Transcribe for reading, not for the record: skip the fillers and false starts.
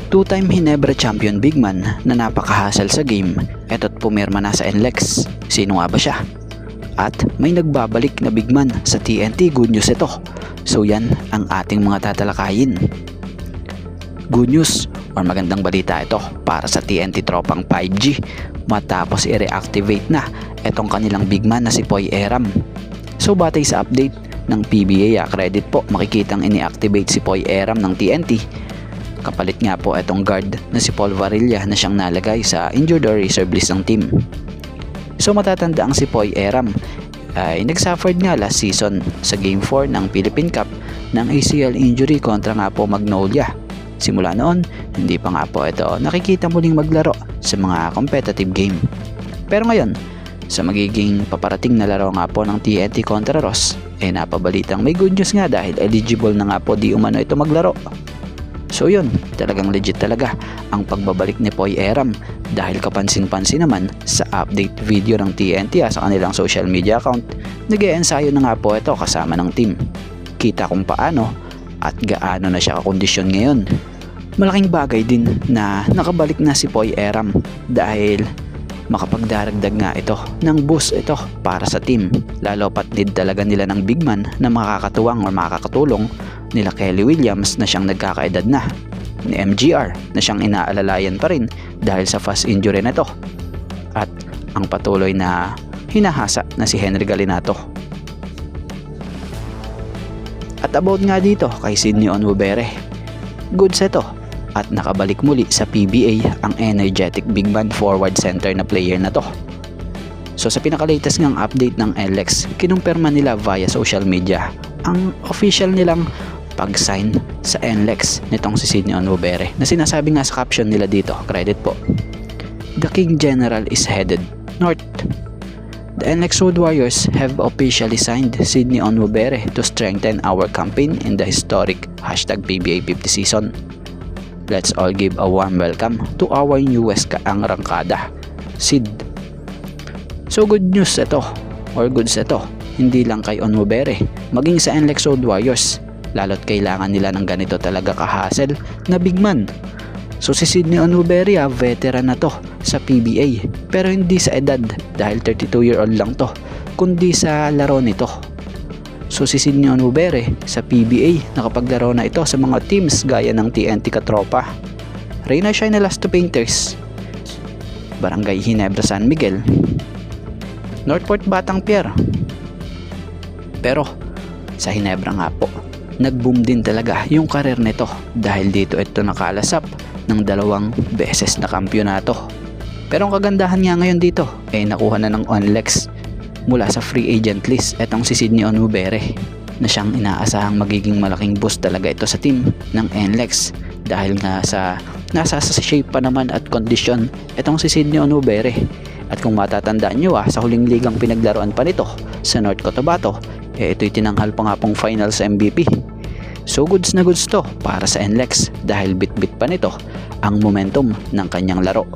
Two-time Hinebra champion bigman na napaka-hustle sa game, eto't pumirma na sa NLEX. Sino nga ba siya? At may nagbabalik na bigman sa TNT, good news ito. So yan ang ating mga tatalakayin. Good news or magandang balita ito para sa TNT tropang 5G matapos i-reactivate na etong kanilang bigman na si Poy Eram. So batay sa update ng PBA, credit po, makikitang ini-activate si Poy Eram ng TNT. Kapalit nga po itong guard na si Paul Varilla na siyang nalagay sa injured or reserve list ng team. So matatanda ang si Poy Eram ay nagsuffered nga last season sa Game 4 ng Philippine Cup ng ACL injury kontra nga po Magnolia. Simula noon, hindi pa nga po ito nakikita muling maglaro sa mga competitive game. Pero ngayon, sa magiging paparating na laro nga po ng TNT kontra Ross, napabalitang may good news nga dahil eligible na nga po di umano ito maglaro. So yun, talagang legit talaga ang pagbabalik ni Poy Eram dahil kapansin-pansin naman sa update video ng TNT sa kanilang social media account, nag-e-ensayo na nga po ito kasama ng team. Kita kung paano at gaano na siya kakondisyon ngayon. Malaking bagay din na nakabalik na si Poy Eram dahil makapagdaragdag nga ito ng boost ito para sa team, lalo pat need talaga nila ng bigman na makakatuwang o makakatulong nila Kelly Williams na siyang nagkakaedad na, ni MGR na siyang inaalalayan pa rin dahil sa fast injury na ito, at ang patuloy na hinahasa na si Henry Galinato. At about nga dito kay Sydney Onwubere, goods ito at nakabalik muli sa PBA ang energetic bigman forward center na player na to. So sa pinaka-latest ngang update ng NLEX, kinumpirma nila via social media ang official nilang pag-sign sa NLEX nitong si Sydney Onwubere na sinasabi nga sa caption nila dito, credit po, "The King General is headed north. The NLEX Road Warriors have officially signed Sydney Onwubere to strengthen our campaign in the historic #PBA 50 season. Let's all give a warm welcome to our newest rangkada, Sid." So good news ito or goods ito, hindi lang kay Onwubere, maging sa NLEX Road Warriors, lalo't kailangan nila ng ganito talaga ka-hustle na bigman. So si Sydney Onwubere veteran na to sa PBA, pero hindi sa edad dahil 32-year-old lang to, kundi sa laro nito. So si Sydney Onwubere sa PBA nakapaglaro na ito sa mga teams gaya ng TNT Katropa, Reina Shinalas to Painters, Barangay Hinebra San Miguel, Northport Batang Pier. Pero sa Hinebra nga po, nag-boom din talaga yung karir nito dahil dito ito nakalasap ng 2 beses na kampyonato. Pero ang kagandahan nga ngayon dito nakuha na ng NLEX mula sa free agent list etong si Sydney Onwubere na siyang inaasahang magiging malaking boost talaga ito sa team ng NLEX dahil nga nasa sa shape pa naman at kondisyon etong si Sydney Onwubere. At kung matatandaan nyo sa huling ligang pinaglaruan pa nito sa North Cotabato, ito'y tinanghal pa nga pong final sa MVP. So goods na goods to para sa NLEX dahil bit-bit pa nito ang momentum ng kanyang laro.